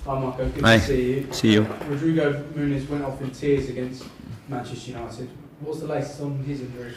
Hi Marco, good Hi. to see you. See you. Rodrigo Muniz went off in tears against Manchester United. What's the latest on his injury?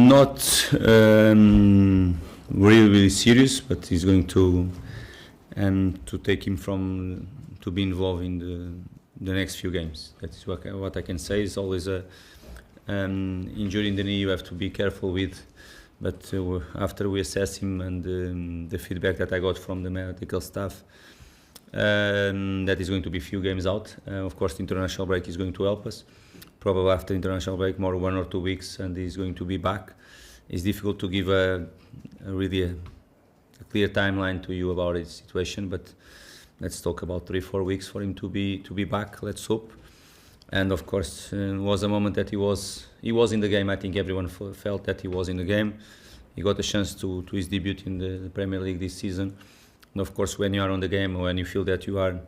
Not really serious, but he's going to take him from to be involved in the next few games. That is what I can say. It's always a injury in the knee you have to be careful with. But after we assess him and the feedback that I got from the medical staff, that is going to be a few games out. Of course, the international break is going to help us. Probably after international break, more 1 or 2 weeks, and he's going to be back. It's difficult to give a clear timeline to you about his situation, but let's talk about 3-4 weeks for him to be back. Let's hope. And of course, it was a moment that he was in the game. I think everyone felt that he was in the game. He got a chance to his debut in the Premier League this season. And of course, when you are on the game, when you feel that you are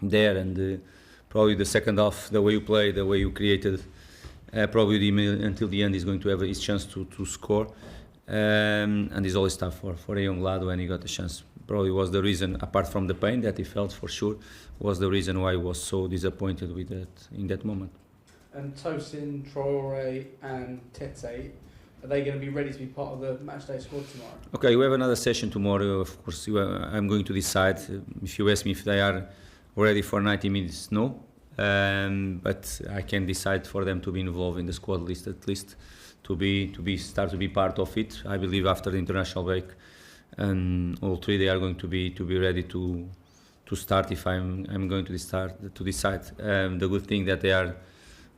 there, and probably the second half, the way you play, the way you created, probably until the end, he's going to have his chance to score. And it's always tough for a young lad when he got the chance. Probably was the reason, apart from the pain that he felt for sure, was the reason why he was so disappointed with that in that moment. And Tosin, Traore and Tete, are they going to be ready to be part of the matchday squad tomorrow? Okay, we have another session tomorrow. Of course, I'm going to decide. If you ask me if they are ready for 90 minutes, no. But I can decide for them to be involved in the squad list, at least start to be part of it. I believe after the international break, all three they are going to be ready to start. If I'm going to decide. The good thing that they are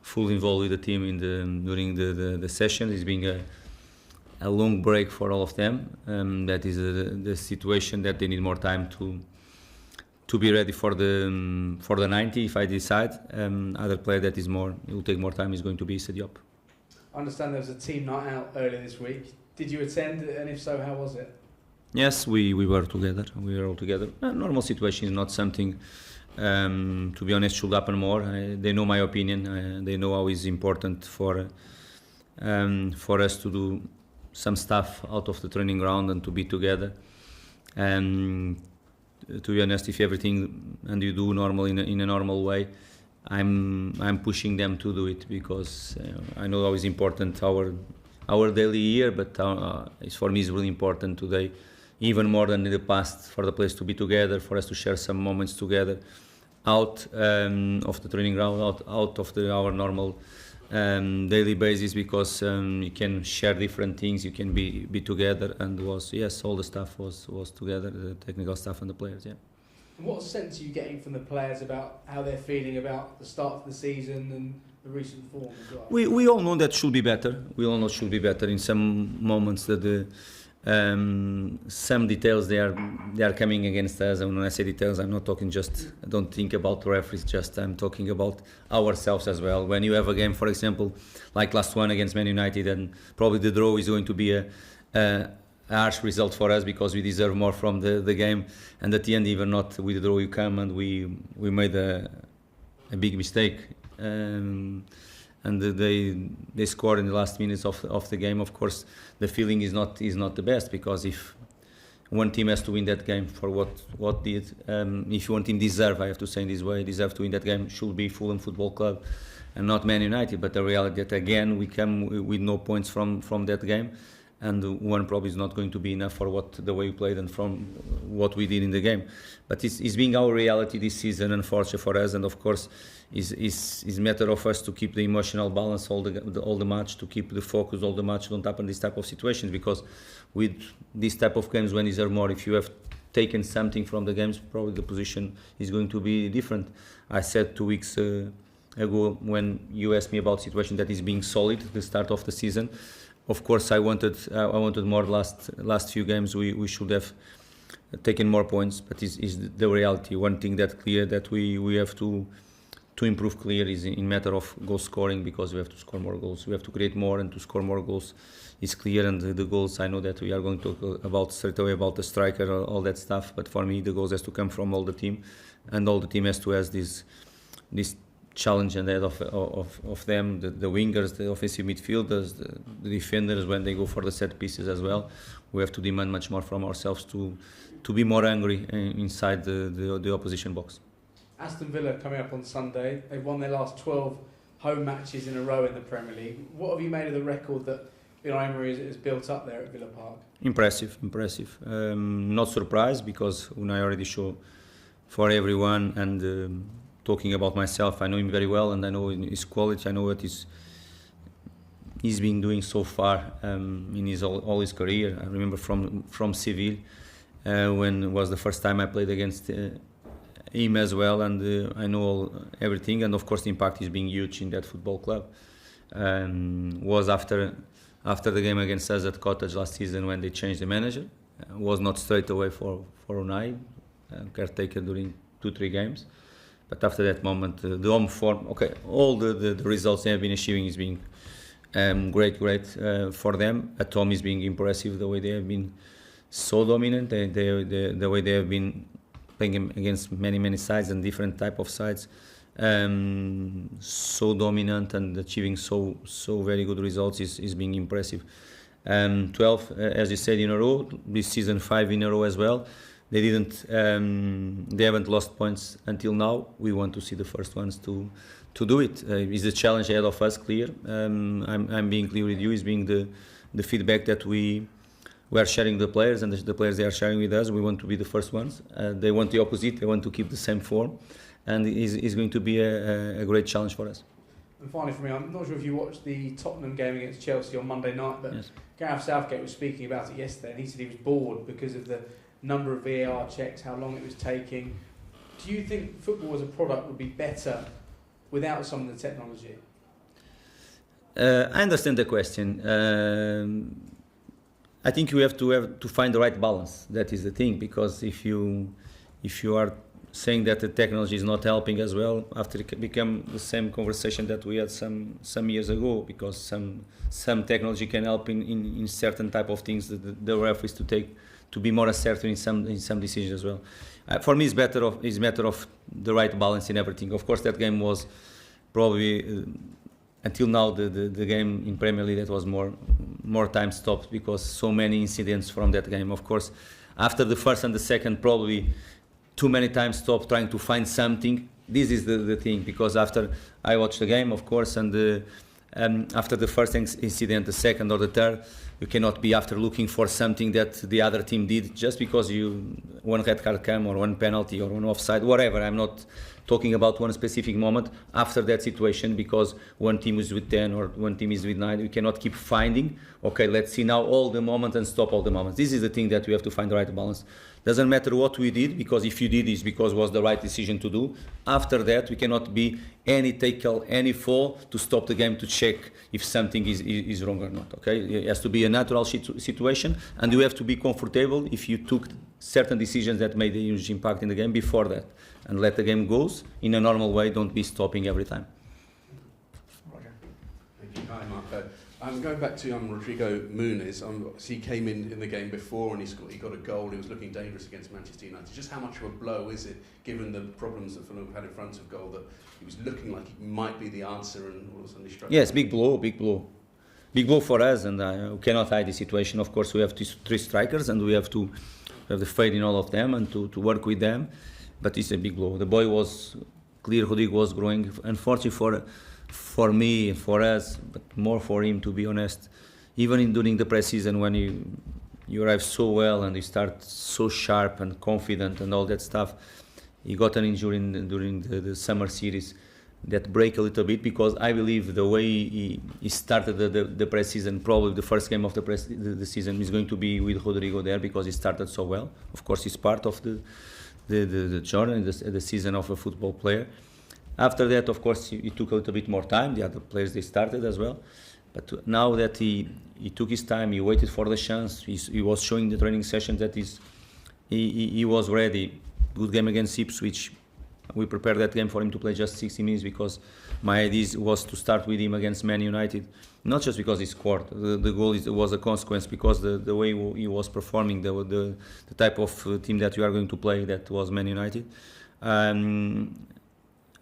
fully involved with the team during the session. It's being a long break for all of them. That is the situation that they need more time to be ready for the 90. If I decide, other player that will take more time is going to be Issa Diop. I understand there was a team night out earlier this week. Did you attend, and if so, how was it? Yes, we were together. We were all together. Normal situation is not something, to be honest, should happen more. They know my opinion. They know how it's important for us to do some stuff out of the training ground and to be together. And to be honest, if everything and you do normal in a normal way, I'm pushing them to do it because I know how is important our daily year, but for me it's really important today, even more than in the past, for the players to be together, for us to share some moments together out of the training ground, out of our normal daily basis, because you can share different things, you can be together, and all the staff was together, the technical staff and the players. Yeah. What sense are you getting from the players about how they're feeling about the start of the season and the recent form as well? We all know that should be better. We all know should be better. In some moments that some details they are coming against us. And when I say details, I'm not talking I don't think about the referees. I'm talking about ourselves as well. When you have a game, for example, like last one against Man United, and probably the draw is going to be a harsh result for us because we deserve more from the game, and at the end, even not with the draw, you come and we made a big mistake, and they scored in the last minutes of the game. Of course, the feeling is not the best, because if one team has to win that game for what did, if one team deserve, I have to say in this way, deserve to win that game, should be Fulham Football Club and not Man United. But the reality that again we come with no points from that game. And one probably is not going to be enough for the way we played and from what we did in the game. But it's being our reality this season, unfortunately for us. And of course, is matter of us to keep the emotional balance all the match, to keep the focus all the match. Don't happen this type of situations, because with this type of games, when is there more? If you have taken something from the games, probably the position is going to be different. I said 2 weeks ago when you asked me about situation that is being solid at the start of the season. Of course, I wanted more. Last few games we should have taken more points, but is the reality. One thing that clear that we have to improve clear is in matter of goal scoring, because we have to score more goals. We have to create more, and to score more goals is clear. And the goals, I know that we are going to talk about straight away about the striker, all that stuff. But for me, the goals has to come from all the team, and all the team has to have this challenge ahead of them, the wingers, the offensive midfielders, the defenders when they go for the set pieces as well. We have to demand much more from ourselves to be more angry inside the opposition box. Aston Villa coming up on Sunday. They've won their last 12 home matches in a row in the Premier League. What have you made of the record that Unai Emery has built up there at Villa Park? Impressive. Not surprised because Unai already showed for everyone, and talking about myself, I know him very well and I know his quality. I know what he's been doing so far in all his career. I remember from Seville when it was the first time I played against him as well, and I know everything, and of course the impact is being huge in that football club. Was after the game against us at Cottage last season when they changed the manager. Was not straight away for Unai, caretaker during 2-3 games, but after that moment the home form, all the results they have been achieving is being great for them. At home is being impressive, the way they have been so dominant, the way they have been playing against many sides and different type of sides, so dominant and achieving so very good results is being impressive. 12, as you said, in a row. This season 5 in a row as well. They haven't lost points until now. We want to see the first ones to do it. Is the challenge ahead of us clear? I'm being clear with you. Is being the feedback that we are sharing the players, and the players they are sharing with us. We want to be the first ones. They want the opposite. They want to keep the same form, and it's going to be a great challenge for us. And finally, for me, I'm not sure if you watched the Tottenham game against Chelsea on Monday night, but yes. Gareth Southgate was speaking about it yesterday, and he said he was bored because of the number of VAR checks, how long it was taking. Do you think football as a product would be better without some of the technology? I understand the question. I think you have to find the right balance. That is the thing, because if you are saying that the technology is not helping as well, after it become the same conversation that we had some years ago, because some technology can help in certain type of things that the referees to be more assertive in some decisions as well. For me, it's matter of the right balance in everything. Of course, that game was probably until now the game in Premier League that was more time stopped, because so many incidents from that game. Of course, after the first and the second, probably too many times stopped trying to find something. This is the thing, because after I watched the game, of course, and after the first incident, the second or the third, you cannot be after looking for something that the other team did just because one red card came or one penalty or one offside, whatever. I'm not talking about one specific moment after that situation, because one team is with 10 or one team is with 9. We cannot keep finding, let's see now all the moments and stop all the moments. This is the thing that we have to find the right balance. Doesn't matter what we did, because if you did this because it was the right decision to do. After that, we cannot be any tackle, any fall to stop the game to check if something is wrong or not. It has to be a natural situation, and you have to be comfortable if you took certain decisions that made a huge impact in the game before that, and let the game goes in a normal way. Don't be stopping every time. Roger. Thank you. Hi, Marco. I'm going back to Rodrigo Muniz. He came in the game before and he got a goal. He was looking dangerous against Manchester United. Just how much of a blow is it, given the problems that Fulham had in front of goal, that he was looking like he might be the answer and all of a sudden he struck? Yes, big blow. Big blow for us, and we cannot hide the situation. Of course, we have 3 strikers, and we have the faith in all of them and to work with them. But it's a big blow. The boy was clear. Rodrigo was growing. Unfortunately for me, for us, but more for him, to be honest. Even during the pre-season, when you arrive so well and you start so sharp and confident and all that stuff, he got an injury during the summer series that break a little bit, because I believe the way he started the pre-season, probably the first game of the season is going to be with Rodrigo there, because he started so well. Of course, he's part of the journey, the season of a football player. After that, of course, it took a little bit more time. The other players, they started as well. But now that he took his time, he waited for the chance. He was showing the training sessions that he was ready. Good game against Ipswich. We prepared that game for him to play just 60 minutes, because my idea was to start with him against Man United. Not just because he scored. The goal was a consequence, because the way he was performing, the type of team that you are going to play, that was Man United.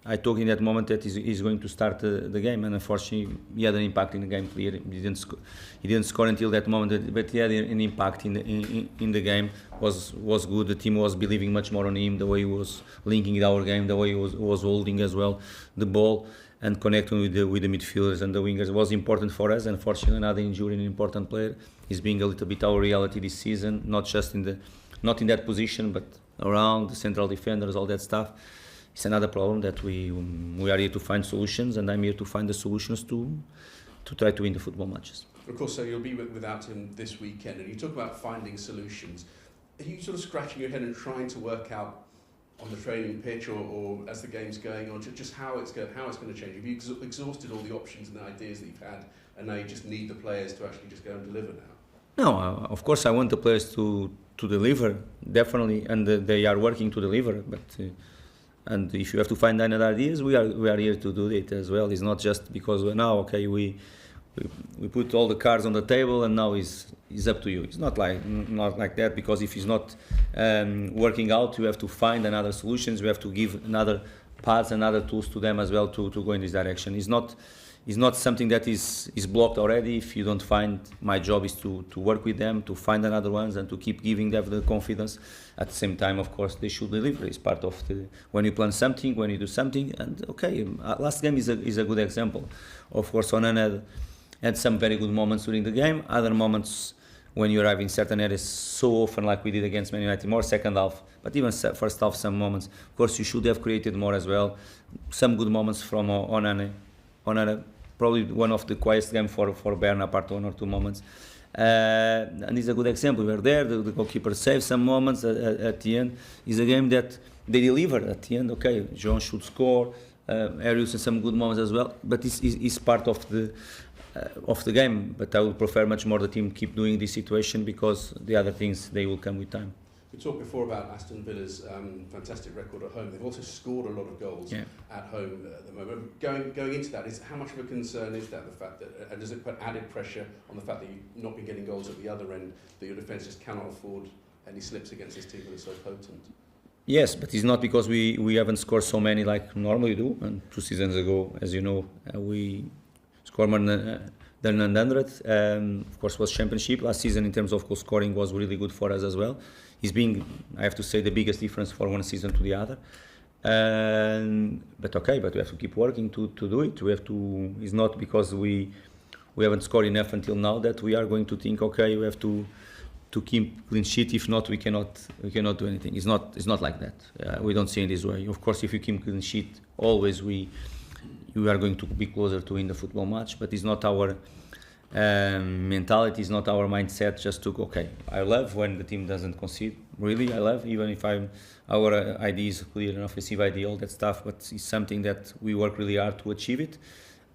I thought in that moment that he's going to start the game, and unfortunately he had an impact in the game. Clear, he didn't score until that moment, but he had an impact in the game. Was good. The team was believing much more on him. The way he was linking with our game, the way he was holding as well the ball and connecting with the midfielders and the wingers was important for us. Unfortunately, another injury in an important player is being a little bit our reality this season. Not in that position, but around the central defenders, all that stuff. It's another problem that we are here to find solutions, and I'm here to find the solutions to try to win the football matches. Of course, so you'll be without him this weekend, and you talk about finding solutions. Are you sort of scratching your head and trying to work out on the training pitch or as the game's going on, just how it's going to change? Have you exhausted all the options and the ideas that you've had, and now you just need the players to actually just go and deliver now? No, of course I want the players to deliver, definitely, and they are working to deliver. But and if you have to find another ideas, we are here to do it as well. It's not just because now we put all the cards on the table and now it's up to you. It's not like that, because if it's not working out, you have to find another solutions. You have to give another paths and other tools to them as well to go in this direction. It's not something that is blocked already. If you don't find, my job is to work with them, to find another ones, and to keep giving them the confidence. At the same time, of course, they should deliver. It's part of when you plan something, when you do something. And okay, last game is a good example. Of course, Onana had some very good moments during the game. Other moments when you arrive in certain areas so often, like we did against Man United, more second half, but even first half, some moments. Of course, you should have created more as well. Some good moments from Onana. Probably one of the quietest games for Bern, apart one or two moments. And it's a good example. We were there, the goalkeeper saved some moments at the end. It's a game that they delivered at the end. Okay, John should score, Arius in some good moments as well, but it's part of the game. But I would prefer much more the team keep doing this situation, because the other things, they will come with time. We talked before about Aston Villa's fantastic record at home. They've also scored a lot of goals at home at the moment. Going into that, how much of a concern is that, the fact that, does it put added pressure on the fact that you've not been getting goals at the other end, that your defence just cannot afford any slips against this team that is so potent? Yes, but it's not because we haven't scored so many like normally do. And 2 seasons ago, as you know, we scored more than 100. Of course, was championship. Last season, in terms of goal scoring, was really good for us as well. He's been, I have to say, the biggest difference for one season to the other. But we have to keep working to do it. We have to. It's not because we haven't scored enough until now that we are going to think, okay, we have to keep clean sheet. If not, we cannot do anything. It's not like that. We don't see it this way. Of course, if you keep clean sheet, always you are going to be closer to win the football match. But it's not our mentality, is not our mindset. Just to okay, I love when the team doesn't concede. Really, I love, even if our idea is clear, an offensive idea, all that stuff. But it's something that we work really hard to achieve it.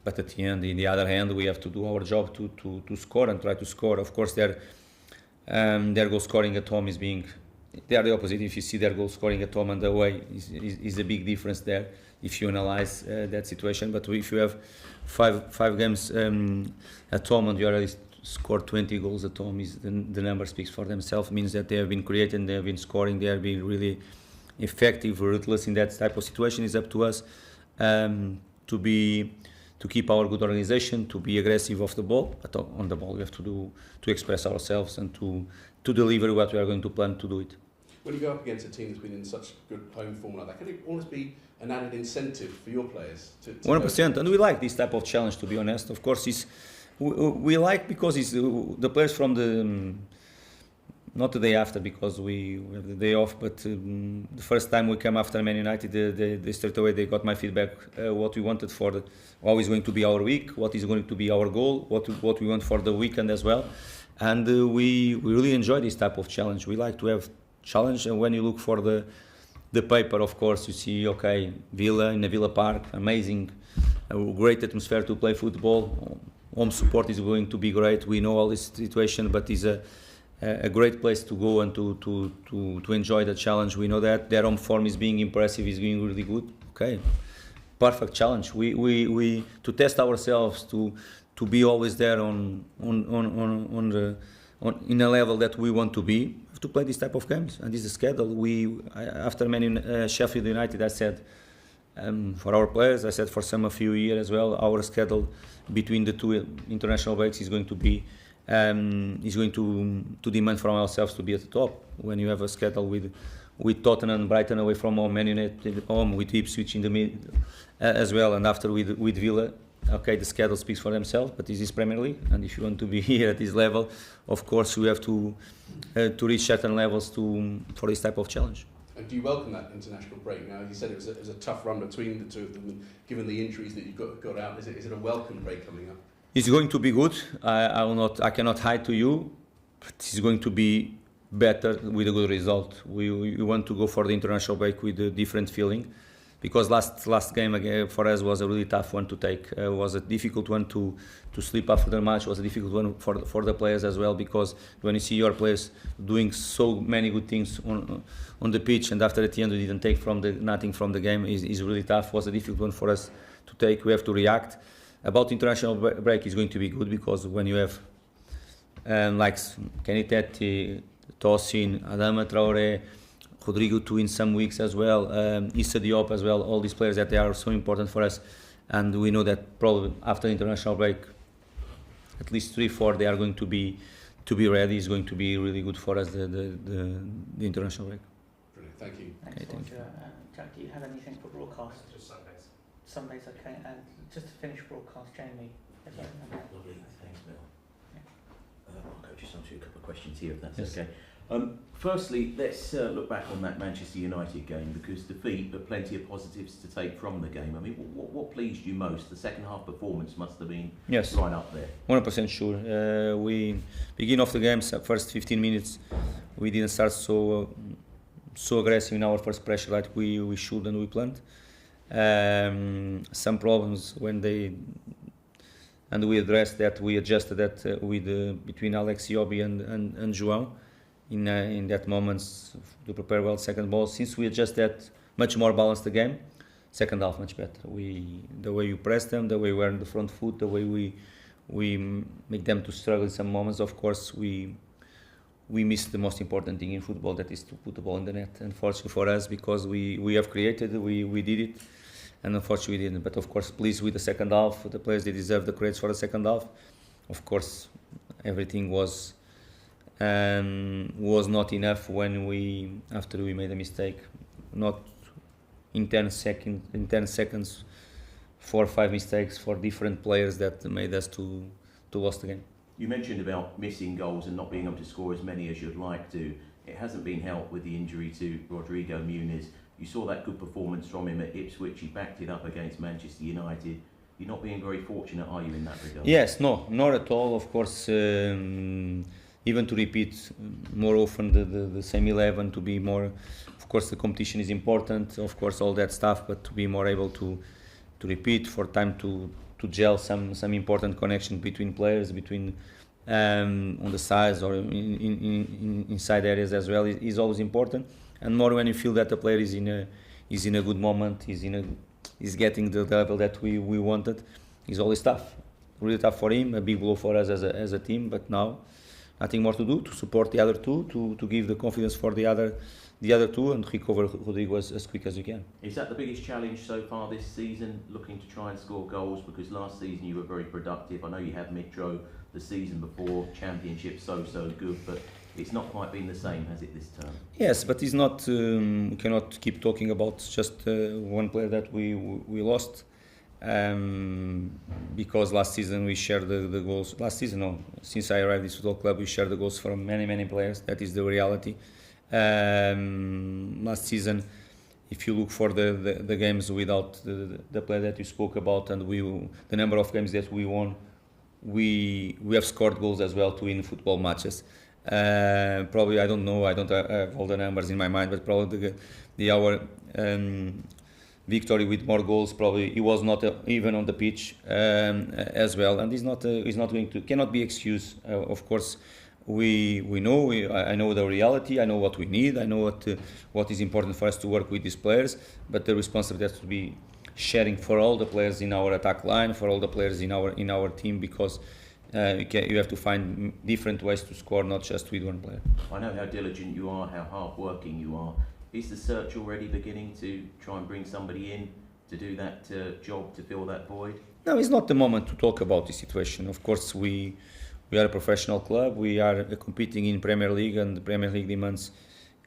But at the end, in the other hand, we have to do our job to score and try to score. Of course, their goal scoring at home they are the opposite. If you see their goal scoring at home and away, is a big difference there. If you analyze that situation, but if you have five games at home and you already scored 20 goals at home, the number speaks for themselves. Means that they have been creating, they have been scoring, they have been really effective, ruthless in that type of situation. It's up to us to keep our good organization, to be aggressive off the ball, but on the ball we have to express ourselves and to deliver what we are going to plan to do it. When you go up against a team that's been in such good home form like that, can it almost be an added incentive for your players? 100%, and we like this type of challenge, to be honest. Of course, we like because it's the players from the not the day after, because we have the day off, but the first time we came after Man United, they straight away they got my feedback, what we wanted for how is going to be our week, what is going to be our goal, what we want for the weekend as well, and we really enjoy this type of challenge. We like to have challenge, and when you look for the paper, of course, you see, okay, Villa in the Villa Park, amazing, a great atmosphere to play football. Home support is going to be great. We know all this situation, but it's a great place to go and to enjoy the challenge. We know that their home form is being impressive, is being really good. Okay, perfect challenge. We to test ourselves, to be always there on in a level that we want to be, to play this type of games, and this is the schedule. After Sheffield United, I said for our players. I said for some a few years as well. Our schedule between the two international breaks is going to be to demand from ourselves to be at the top. When you have a schedule with Tottenham, Brighton away from home, Man United at home, with Ipswich in the middle as well, and after with Villa. Okay, the schedule speaks for themselves, but this is Premier League, and if you want to be here at this level, of course you have to reach certain levels for this type of challenge. And do you welcome that international break now? You said it was a tough run between the two of them, and given the injuries that you got out. Is it a welcome break coming up? It's going to be good. I cannot hide to you, but it's going to be better with a good result. We want to go for the international break with a different feeling, because last game again for us was a really tough one to take. Was a difficult one to sleep after the match. Was a difficult one for the players as well, because when you see your players doing so many good things on the pitch, and after at the end we didn't take nothing from the game, is really tough. Was a difficult one for us to take. We have to react. About international break is going to be good, because when you have like Kenny Tete, Tosin, Adama Traoré, Rodrigo too in some weeks as well, Issa Diop as well, all these players that they are so important for us, and we know that probably after international break, at least 3-4 they are going to be ready. Is going to be really good for us, the international break. Brilliant, thank you. Thanks, Okay, thank Roger. Jack, do you have anything for broadcast? Just Sundays. Sundays, okay. And just to finish broadcast, Jamie. is that okay? Lovely, thanks, Bill. Yeah. I'll go just on to a couple of questions here, if that's Yes. okay. Firstly, let's look back on that Manchester United game, because defeat, but plenty of positives to take from the game. I mean, what pleased you most? The second half performance must have been Yes, right up there. 100% sure. We begin off the game, first 15 minutes, we didn't start so aggressive in our first pressure like we should and we planned. Some problems and we addressed that. We adjusted that between Alex Iwobi and João in that moments to prepare well second ball. Since we adjust that, much more balanced the game. Second half much better. The way you press them, the way we are in the front foot, the way we make them to struggle in some moments. Of course, we missed the most important thing in football, that is to put the ball in the net. Unfortunately for us, because we have created, we did it, and unfortunately we didn't. But of course, pleased with the second half. The players, they deserve the credits for the second half. Of course, everything was not enough after we made a mistake. Not in 10 seconds, 4 or 5 mistakes for different players that made us to lose the game. You mentioned about missing goals and not being able to score as many as you'd like to. It hasn't been helped with the injury to Rodrigo Muniz. You saw that good performance from him at Ipswich. He backed it up against Manchester United. You're not being very fortunate, are you, in that regard? Yes, no, not at all. Of course, even to repeat more often the same 11, to be more. Of course, the competition is important. Of course, all that stuff, but to be more able to repeat, for time to gel some important connection between players, between on the sides or inside areas as well, is always important. And more when you feel that the player is in a good moment, is getting the level that we wanted, is always tough, really tough for him. A big blow for us as a team. But now, nothing more to do, to support the other two, to give the confidence for the other two, and recover Rodrigo as quick as we can. Is that the biggest challenge so far this season, looking to try and score goals? Because last season you were very productive. I know you had Mitro the season before, Championship so good, but it's not quite been the same, has it, this term? Yes, but it's not. We cannot keep talking about just one player that we lost, because last season we shared the goals. Last season, no, since I arrived at this football club, we shared the goals from many players. That is the reality. Last season, if you look for the games without the player that you spoke about, and the number of games that we won, we have scored goals as well to win football matches. Probably, I don't know, I don't have all the numbers in my mind, but probably our victory with more goals, probably it was not even on the pitch as well, and it's not going to, cannot be excused. Of course, we know, I know the reality, I know what we need, I know what is important for us to work with these players, but the responsibility has to be sharing for all the players in our attack line, for all the players in our team, because you have to find different ways to score, not just with one player. I know how diligent you are, how hard working you are. Is the search already beginning to try and bring somebody in to do that job, to fill that void? No, it's not the moment to talk about the situation. Of course, we are a professional club. We are competing in Premier League, and the Premier League demands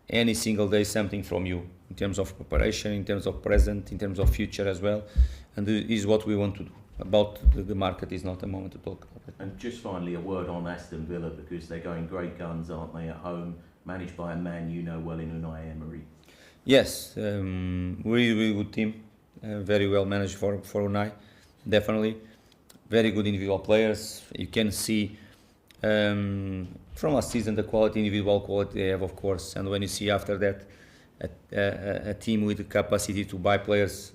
any single day something from you in terms of preparation, in terms of present, in terms of future as well. And this is what we want to do. About the market is not a moment to talk about it. And just finally, a word on Aston Villa, because they're going great guns, aren't they, at home, managed by a man you know well in Unai Emery. Yes, really good team, very well managed for Unai, definitely. Very good individual players. You can see from last season the individual quality they have, of course. And when you see after that a team with the capacity to buy players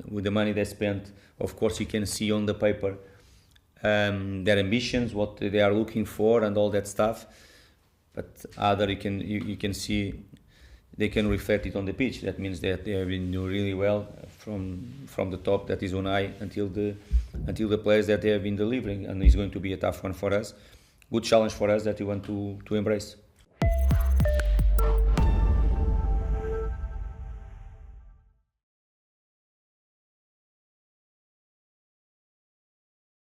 with the money they spent, of course you can see on the paper their ambitions, what they are looking for, and all that stuff. But you can see they can reflect it on the pitch. That means that they have been doing really well from the top, that is Unai, until the players that they have been delivering, and it's going to be a tough one for us. Good challenge for us that we want to embrace.